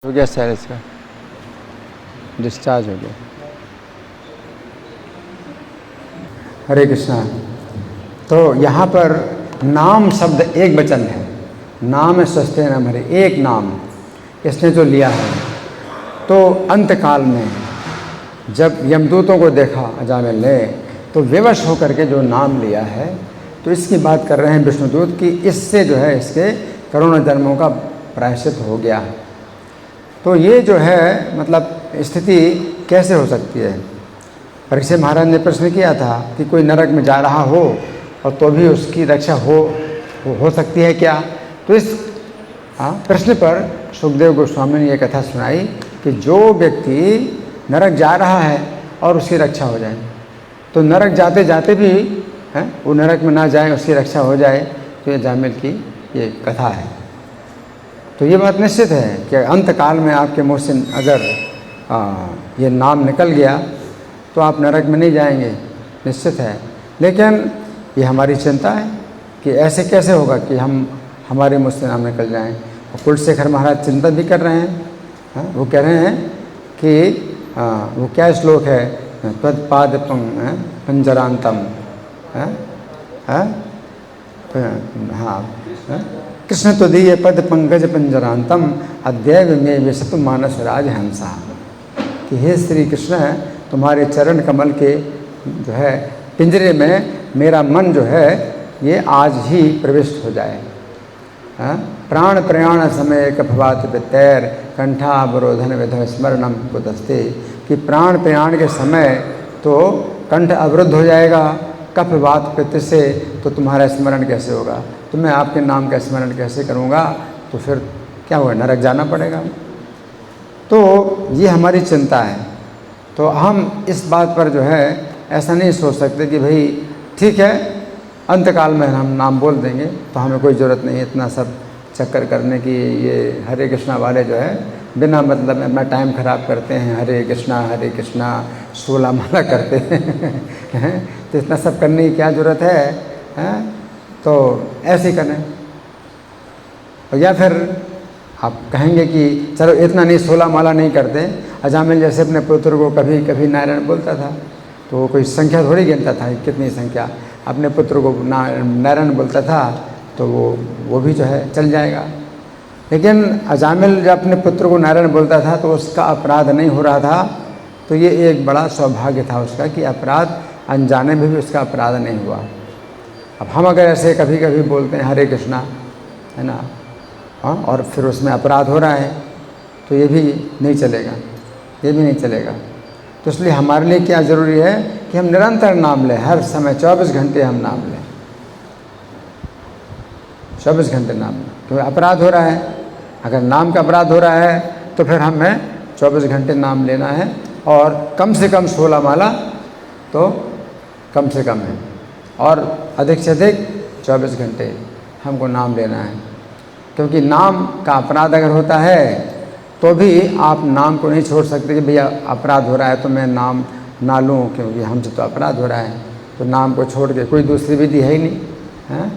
हो गया सर, इसका डिस्चार्ज हो गया। हरे कृष्णा। तो यहाँ पर नाम शब्द एक वचन है, नाम स्वस्थ नाम हरे, एक नाम इसने जो लिया है। तो अंत काल में जब यमदूतों को देखा अजामिल ने, तो विवश होकर के जो नाम लिया है, तो इसकी बात कर रहे हैं विष्णुदूत कि इससे जो है इसके करोड़ों जन्मों का प्रायश्चित हो गया। तो ये जो है मतलब स्थिति कैसे हो सकती है। परीक्षित महाराज ने प्रश्न किया था कि कोई नरक में जा रहा हो और तो भी उसकी रक्षा हो सकती है क्या। तो इस प्रश्न पर सुखदेव गोस्वामी ने यह कथा सुनाई कि जो व्यक्ति नरक जा रहा है और उसकी रक्षा हो जाए, तो नरक जाते जाते भी वो नरक में ना जाए, उसकी रक्षा हो जाए, तो ये अजामिल की ये कथा है। तो ये बात निश्चित है कि अंत काल में आपके मुँह से अगर ये नाम निकल गया तो आप नरक में नहीं जाएंगे, निश्चित है। लेकिन ये हमारी चिंता है कि ऐसे कैसे होगा कि हमारे मुँह से नाम निकल जाएं। और कुलशेखर महाराज चिंता भी कर रहे हैं। वो कह रहे हैं कि वो क्या श्लोक है, त्वत्पाद पंजरांतम, कृष्ण तो दिए पद पंकज पंजरांतम अद्यैव में विशतु मानस राज हंसा। कि हे श्री कृष्ण, तुम्हारे चरण कमल के जो है पिंजरे में मेरा मन जो है ये आज ही प्रविष्ट हो जाए। प्राण प्रयाण समय कफवात तैर कंठावरोधन विध स्मरणम बुधस्ते। कि प्राण प्रयाण के समय तो कंठ अवरुद्ध हो जाएगा, कफवात पित्त से तो तुम्हारा स्मरण कैसे होगा, तो मैं आपके नाम का स्मरण कैसे करूँगा, तो फिर क्या होगा, नरक जाना पड़ेगा। तो ये हमारी चिंता है। तो हम इस बात पर जो है ऐसा नहीं सोच सकते कि भाई ठीक है अंतकाल में हम नाम बोल देंगे तो हमें कोई ज़रूरत नहीं है इतना सब चक्कर करने की। ये हरे कृष्णा वाले जो है बिना मतलब में अपना टाइम ख़राब करते हैं, हरे कृष्णा 16 माला करते हैं तो इतना सब करने की क्या ज़रूरत है। तो ऐसे ही करें। और या फिर आप कहेंगे कि चलो इतना नहीं 16 माला नहीं करते। अजामिल जैसे अपने पुत्र को कभी कभी नारायण बोलता था, तो वो कोई संख्या थोड़ी गिनता था कितनी संख्या, अपने पुत्र को नारायण बोलता था तो वो भी जो है चल जाएगा। लेकिन अजामिल जब अपने पुत्र को नारायण बोलता था तो उसका अपराध नहीं हो रहा था। तो ये एक बड़ा सौभाग्य था उसका कि अपराध अनजाने में भी उसका अपराध नहीं हुआ। अब हम अगर ऐसे कभी कभी बोलते हैं हरे कृष्णा, है ना, और फिर उसमें अपराध हो रहा है, तो ये भी नहीं चलेगा, ये भी नहीं चलेगा। तो इसलिए हमारे लिए क्या ज़रूरी है कि हम निरंतर नाम लें, हर समय 24 घंटे हम नाम लें, 24 घंटे नाम लें। क्योंकि अपराध हो रहा है, अगर नाम का अपराध हो रहा है तो फिर हमें 24 घंटे नाम लेना है। और कम से कम 16 माला तो कम से कम है, और अधिक से अधिक 24 घंटे हमको नाम लेना है। क्योंकि नाम का अपराध अगर होता है तो भी आप नाम को नहीं छोड़ सकते कि भैया अपराध हो रहा है तो मैं नाम ना लूँ, क्योंकि हमसे तो अपराध हो रहा है। तो नाम को छोड़ के कोई दूसरी विधि है ही नहीं। हैं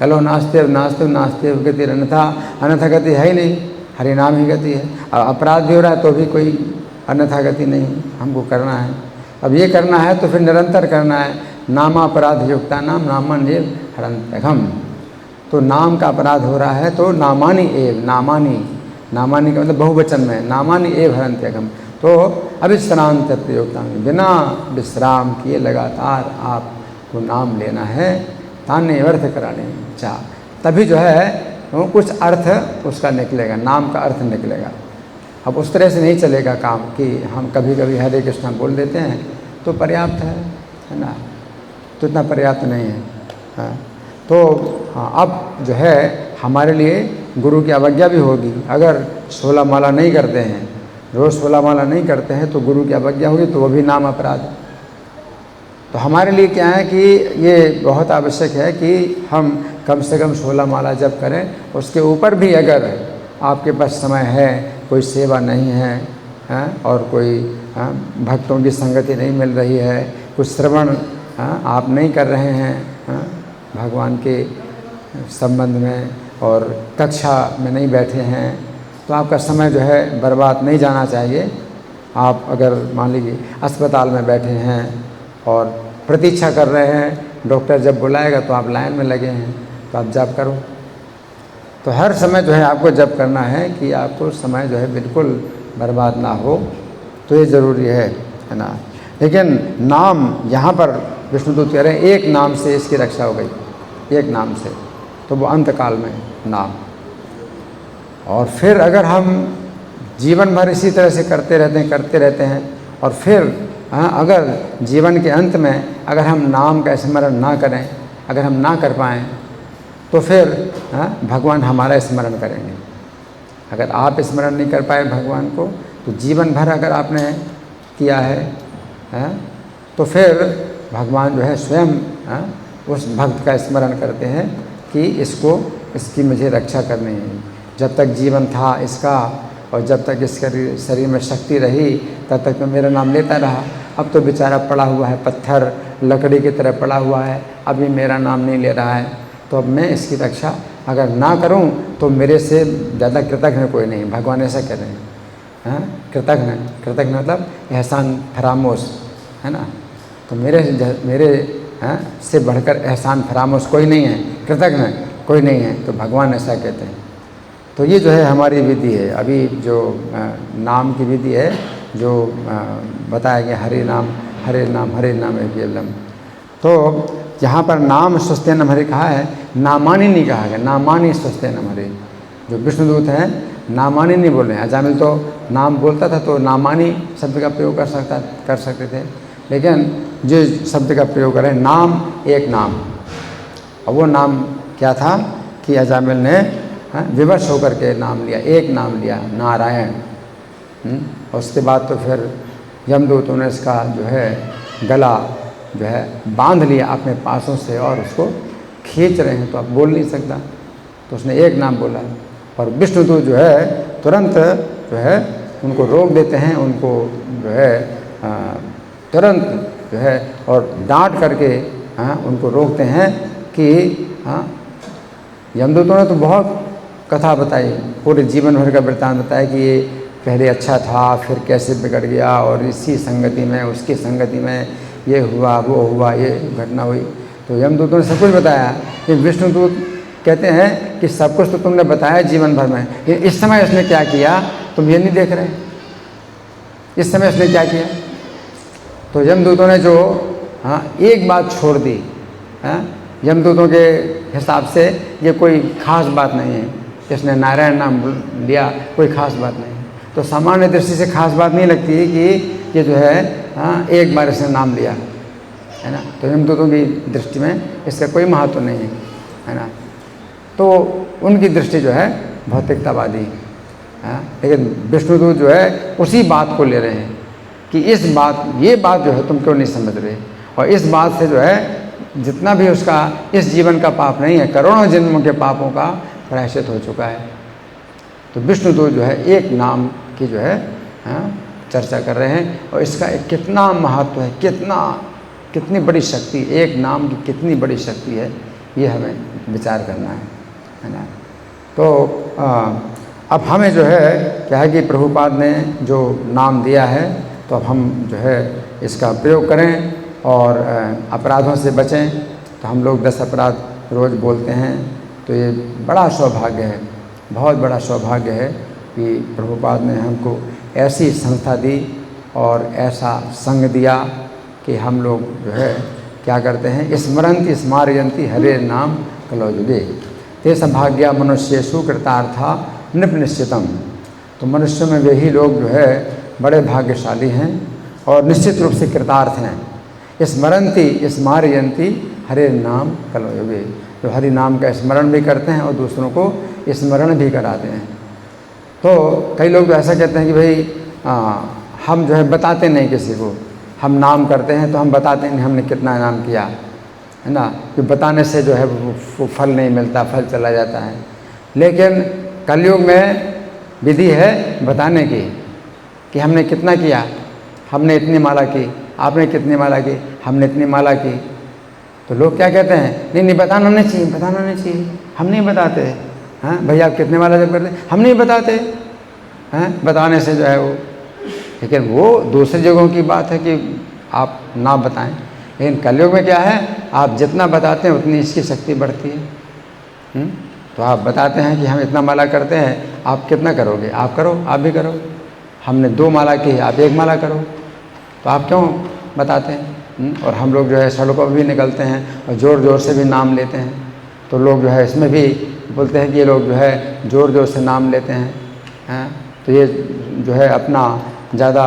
कलो नास्ते नास्ते गति अन्यथा गति है ही नहीं, हरि नाम ही गति है। अपराध भी हो रहा है तो भी कोई अन्यथा गति नहीं, हमको करना है। अब ये करना है तो फिर निरंतर करना है। नामापराध युक्ता नाम नामान्य हरंत्यघम। तो नाम का अपराध हो रहा है तो नामानि एव, नामानि का मतलब बहुवचन में, नामानि एव हरंत्यघम। तो अविश्रांत प्रयोगता में बिना विश्राम किए लगातार आपको नाम लेना है। तान्य अर्थ कराने चाह, तभी जो है वो कुछ अर्थ उसका निकलेगा, नाम का अर्थ निकलेगा। अब उस तरह से नहीं चलेगा काम कि हम कभी कभी हरे कृष्णा बोल देते हैं तो पर्याप्त है ना, तो इतना पर्याप्त नहीं है। तो अब जो है हमारे लिए गुरु की अवज्ञा भी होगी। अगर 16 माला नहीं करते हैं, रोज़ 16 माला नहीं करते हैं तो गुरु की अवज्ञा होगी, तो वो भी नाम अपराध है। तो हमारे लिए क्या है कि ये बहुत आवश्यक है कि हम कम से कम 16 माला जप करें। उसके ऊपर भी अगर आपके पास समय है, कोई सेवा नहीं है, और कोई भक्तों की संगति नहीं मिल रही है, कुछ श्रवण आप नहीं कर रहे हैं भगवान के संबंध में, और कक्षा में नहीं बैठे हैं, तो आपका समय जो है बर्बाद नहीं जाना चाहिए। आप अगर मान लीजिए अस्पताल में बैठे हैं और प्रतीक्षा कर रहे हैं, डॉक्टर जब बुलाएगा तो आप लाइन में लगे हैं, तो आप जप करो। तो हर समय जो है आपको जप करना है कि आपको समय जो है बिल्कुल बर्बाद ना हो, तो ये ज़रूरी है ना। लेकिन नाम यहाँ पर विष्णुदूत कह रहे हैं एक नाम से इसकी रक्षा हो गई, एक नाम से, तो वो अंत काल में नाम। और फिर अगर हम जीवन भर इसी तरह से करते रहते हैं और फिर अगर जीवन के अंत में अगर हम नाम का स्मरण ना करें, अगर हम ना कर पाएँ, तो फिर भगवान हमारा स्मरण करेंगे। अगर आप स्मरण नहीं कर पाए भगवान को, तो जीवन भर अगर आपने किया है तो फिर भगवान जो है स्वयं उस भक्त का स्मरण करते हैं कि इसकी मुझे रक्षा करनी है। जब तक जीवन था इसका और जब तक इस शरीर में शक्ति रही तब तक तो मेरा नाम लेता रहा। अब तो बेचारा पड़ा हुआ है, पत्थर लकड़ी की तरह पड़ा हुआ है, अभी मेरा नाम नहीं ले रहा है, तो अब मैं इसकी रक्षा अगर ना करूं तो मेरे से ज़्यादा कृतज्ञ कोई नहीं। भगवान ऐसा कह रहे हैं, कृतज्ञ मतलब एहसान फरामोश, है ना। तो मेरे से बढ़कर एहसान फरामोश कोई नहीं है, कृतज्ञ कोई नहीं है, तो भगवान ऐसा कहते हैं। तो ये जो है हमारी विधि है, अभी जो नाम की विधि है, जो बताया गया हरे नाम हरे नाम है केवलम। तो यहाँ पर नाम स्वस्त्यनम हरे कहा है, नामानी नहीं कहा गया, नामानी स्वस्त्यनम हरे। जो विष्णुदूत हैं नामानी नहीं बोल रहे हैं। अजामिल तो नाम बोलता था तो नामानी शब्द का प्रयोग कर सकते थे, लेकिन जो शब्द का प्रयोग करें नाम, एक नाम। और वो नाम क्या था कि अजामिल ने विवश होकर के नाम लिया, एक नाम लिया, नारायण। और उसके बाद तो फिर यमदूतों ने इसका जो है गला जो है बांध लिया अपने पासों से और उसको खींच रहे हैं, तो अब बोल नहीं सकता, तो उसने एक नाम बोला। और विष्णुदूत जो है तुरंत जो है उनको रोक देते हैं, उनको जो है तुरंत जो है और डांट करके उनको रोकते हैं कि यमदूतों ने तो बहुत कथा बताई, पूरे जीवन भर का वृत्तांत बताया कि ये पहले अच्छा था, फिर कैसे बिगड़ गया, और इसी संगति में उसकी संगति में ये हुआ, वो हुआ, ये घटना हुई। तो यमदूतों ने सब कुछ बताया। ये विष्णुदूत कहते हैं कि सब कुछ तो तुमने बताया जीवन भर में, इस समय उसने क्या किया तुम ये नहीं देख रहे, इस समय उसने क्या किया। तो यमदूतों ने जो एक बात छोड़ दी, यमदूतों के हिसाब से ये कोई खास बात नहीं है, इसने नारायण नाम लिया, कोई खास बात नहीं। तो सामान्य दृष्टि से खास बात नहीं लगती है कि ये जो है एक बार इसने नाम लिया, है ना। तो यमदूतों की दृष्टि में इसका कोई महत्व नहीं है ना। तो उनकी दृष्टि जो है भौतिकतावादी है, लेकिन विष्णुदूत जो है उसी बात को ले रहे हैं कि ये बात जो है तुम क्यों नहीं समझ रहे, और इस बात से जो है जितना भी उसका इस जीवन का पाप नहीं है, करोड़ों जन्मों के पापों का प्रायश्चित हो चुका है। तो विष्णुदूत जो है एक नाम की जो है चर्चा कर रहे हैं, और इसका कितना महत्व है, कितनी बड़ी शक्ति, एक नाम की कितनी बड़ी शक्ति है, ये हमें विचार करना है ना। तो अब हमें जो है क्या है कि प्रभुपाद ने जो नाम दिया है, तो अब हम जो है इसका प्रयोग करें और अपराधों से बचें। तो हम लोग 10 अपराध रोज़ बोलते हैं, तो ये बड़ा सौभाग्य है, बहुत बड़ा सौभाग्य है कि प्रभुपाद ने हमको ऐसी संस्था दी और ऐसा संग दिया कि हम लोग जो है क्या करते हैं, स्मरन्ति स्मारयन्ति हरे नाम कलौ युगे ते सौभाग्या मनुष्येषु कृतार्था नृप निश्चितम। तो मनुष्य में वही लोग जो है बड़े भाग्यशाली हैं और निश्चित रूप से कृतार्थ हैं। स्मरन्ति स्मारयन्ति हरे नाम कलौ युगे, तो हरि नाम का स्मरण भी करते हैं और दूसरों को स्मरण भी कराते हैं। तो कई लोग तो ऐसा कहते हैं कि भाई हम जो है बताते नहीं किसी को, हम नाम करते हैं तो हम बताते नहीं हमने कितना नाम किया, है ना, कि बताने से जो है वो फल नहीं मिलता, फल चला जाता है। लेकिन कलयुग में विधि है बताने की कि हमने कितना किया, हमने इतनी माला की, आपने कितनी माला की, हमने इतनी माला की। तो लोग क्या कहते हैं, नहीं बताना नहीं चाहिए, हम नहीं बताते। हाँ भैया आप कितने माला जब करते हैं, हम नहीं बताते। हैं बताने से जो है वो, लेकिन वो दूसरी जगहों की बात है कि आप ना बताएं। लेकिन कलयुग में क्या है, आप जितना बताते हैं उतनी इसकी शक्ति बढ़ती है। तो आप बताते हैं कि हम इतना माला करते हैं, आप कितना करोगे, आप करो, आप भी करो। हमने 2 माला की है, आप 1 माला करो, तो आप क्यों बताते हैं। और हम लोग जो है सड़कों पर भी निकलते हैं और ज़ोर ज़ोर से भी नाम लेते हैं, तो लोग जो है इसमें भी बोलते हैं कि ये लोग जो है ज़ोर ज़ोर से नाम लेते हैं, तो ये जो है अपना ज़्यादा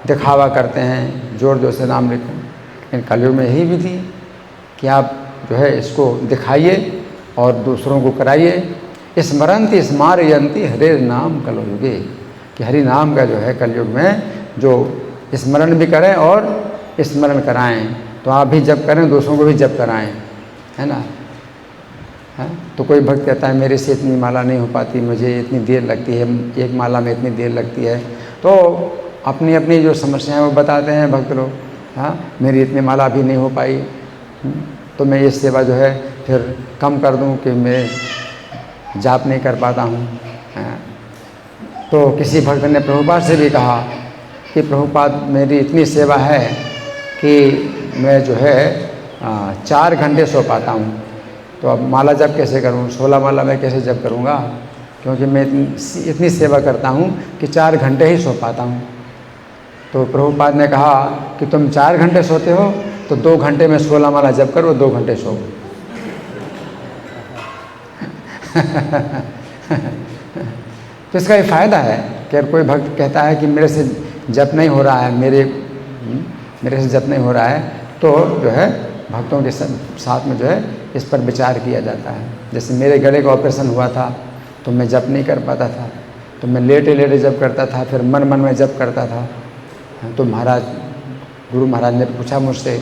दिखावा करते हैं, ज़ोर ज़ोर से नाम लेते हैं। लेकिन कलयुग में यही विधि है कि आप जो है इसको दिखाइए और दूसरों को कराइए। स्मरंति स्मारयंति हरे नाम कलयुगे, कि हरि नाम का जो है कलयुग में जो स्मरण भी करें और स्मरण कराएं। तो आप भी जप करें, दूसरों को भी जप कराएं, है ना। है तो कोई भक्त कहता है मेरे से इतनी माला नहीं हो पाती, मुझे इतनी देर लगती है, 1 माला में इतनी देर लगती है। तो अपनी अपनी जो समस्याएं वो बताते हैं भक्त लोग। हाँ, मेरी इतनी माला भी नहीं हो पाई, तो मैं ये सेवा जो है फिर कम कर दूं कि मैं जाप नहीं कर पाता हूँ। तो किसी भक्त ने प्रभुपाद से भी कहा कि प्रभुपाद मेरी इतनी सेवा है कि मैं जो है 4 घंटे सो पाता हूँ, तो अब माला जप कैसे करूँ, 16 माला मैं कैसे जप करूँगा, क्योंकि मैं इतनी सेवा करता हूँ कि 4 घंटे ही सो पाता हूँ। तो प्रभुपाद ने कहा कि तुम 4 घंटे सोते हो तो 2 घंटे में 16 माला जप करो, 2 घंटे सो। तो इसका ये फ़ायदा है कि अगर कोई भक्त कहता है कि मेरे से जप नहीं हो रहा है, मेरे से जप नहीं हो रहा है, तो जो है भक्तों के साथ में जो है इस पर विचार किया जाता है। जैसे मेरे गले का ऑपरेशन हुआ था तो मैं जप नहीं कर पाता था, तो मैं लेटे लेटे जप करता था, फिर मन मन में जप करता था। तो गुरु महाराज ने पूछा मुझसे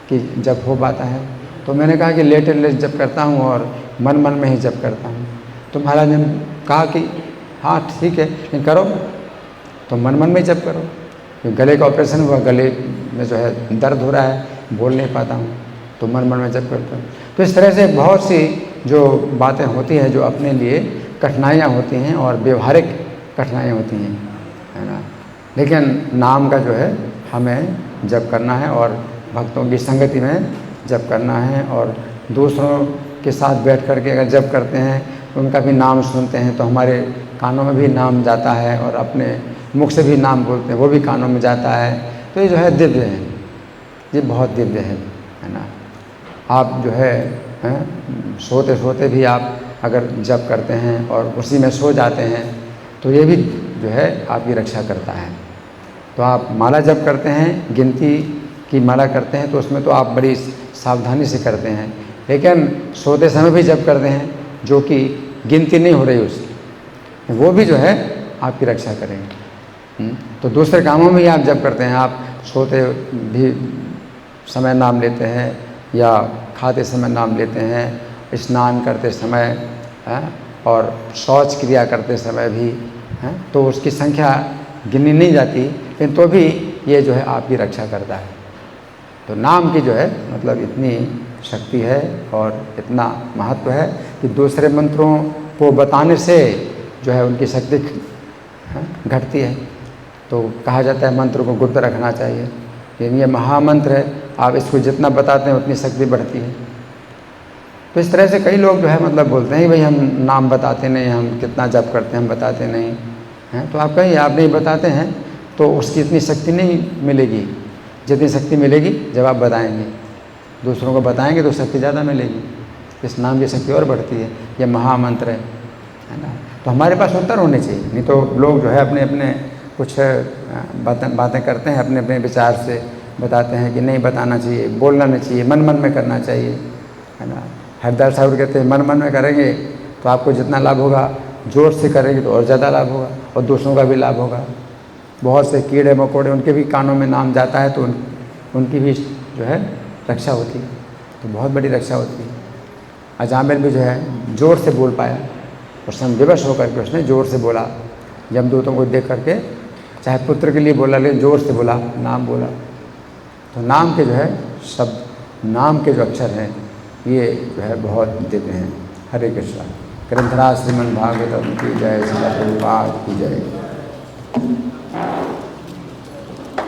कि जप हो पाता है, तो मैंने कहा कि लेटे लेटे जप करता हूँ और मन मन में ही जप करता हूँ। तो महाराज ने कहा कि हाँ ठीक है, लेकिन करो तो मन मन में जप करो। गले का ऑपरेशन हुआ, गले में जो है दर्द हो रहा है, बोल नहीं पाता हूँ, तो मन मन में जप करता हूँ। तो इस तरह से बहुत सी जो बातें होती हैं जो अपने लिए कठिनाइयाँ होती हैं और व्यवहारिक कठिनाइयाँ होती हैं, है ना। लेकिन नाम का जो है हमें जप करना है और भक्तों की संगति में जप करना है, और दूसरों के साथ बैठ कर के अगर जप करते हैं, उनका भी नाम सुनते हैं तो हमारे कानों में भी नाम जाता है, और अपने मुख से भी नाम बोलते हैं वो भी कानों में जाता है। तो ये जो है दिव्य है, ये बहुत दिव्य है ना। आप जो है सोते सोते भी आप अगर जप करते हैं और उसी में सो जाते हैं तो ये भी जो है आपकी रक्षा करता है। तो आप माला जप करते हैं, गिनती की माला करते हैं, तो उसमें तो आप बड़ी सावधानी से करते हैं, लेकिन सोते समय भी जप करते हैं जो कि गिनती नहीं हो रही उसकी, वो भी जो है आपकी रक्षा करेंगे। तो दूसरे कामों में ही आप जप करते हैं, आप सोते भी समय नाम लेते हैं या खाते समय नाम लेते हैं, स्नान करते समय और शौच क्रिया करते समय भी, तो उसकी संख्या गिनी नहीं जाती, लेकिन तो भी ये जो है आपकी रक्षा करता है। तो नाम की जो है मतलब इतनी शक्ति है और इतना महत्व है कि दूसरे मंत्रों को बताने से जो है उनकी शक्ति घटती है। तो कहा जाता है मंत्र को गुप्त रखना चाहिए, लेकिन ये महामंत्र है, आप इसको जितना बताते हैं उतनी शक्ति बढ़ती है। तो इस तरह से कई लोग जो है मतलब बोलते हैं भाई हम नाम बताते नहीं, हम कितना जप करते हैं हम बताते नहीं हैं। तो आप कहिए आप नहीं बताते हैं तो उसकी इतनी शक्ति नहीं मिलेगी जितनी शक्ति मिलेगी जब आप बताएंगे, दूसरों को बताएंगे तो शक्ति ज़्यादा मिलेगी। इस नाम की शक्ति और बढ़ती है, ये महामंत्र है ना। तो हमारे पास उत्तर होने चाहिए, नहीं तो लोग जो है अपने अपने कुछ बातें करते हैं, अपने अपने विचार से बताते हैं कि नहीं बताना चाहिए, बोलना नहीं चाहिए, मन मन में करना चाहिए, है ना। हरदास ठाकुर कहते हैं मन मन में करेंगे तो आपको जितना लाभ होगा, जोर से करेंगे तो और ज़्यादा लाभ होगा और दूसरों का भी लाभ होगा। बहुत से कीड़े मकोड़े उनके भी कानों में नाम जाता है तो उनकी भी जो है रक्षा होती है, तो बहुत बड़ी रक्षा होती है। अजामिल भी जो है ज़ोर से बोल पाया और संविवश होकर के उसने ज़ोर से बोला, यमदूतों को देख करके, चाहे पुत्र के लिए बोला लेकिन ज़ोर से बोला, नाम बोला। तो नाम के जो है शब्द, नाम के जो अक्षर हैं ये जो है बहुत दिव्य हैं। हरे कृष्णा। ग्रंथराज श्रीमद् भागवतम की जय, श्रील प्रभुपाद की जय।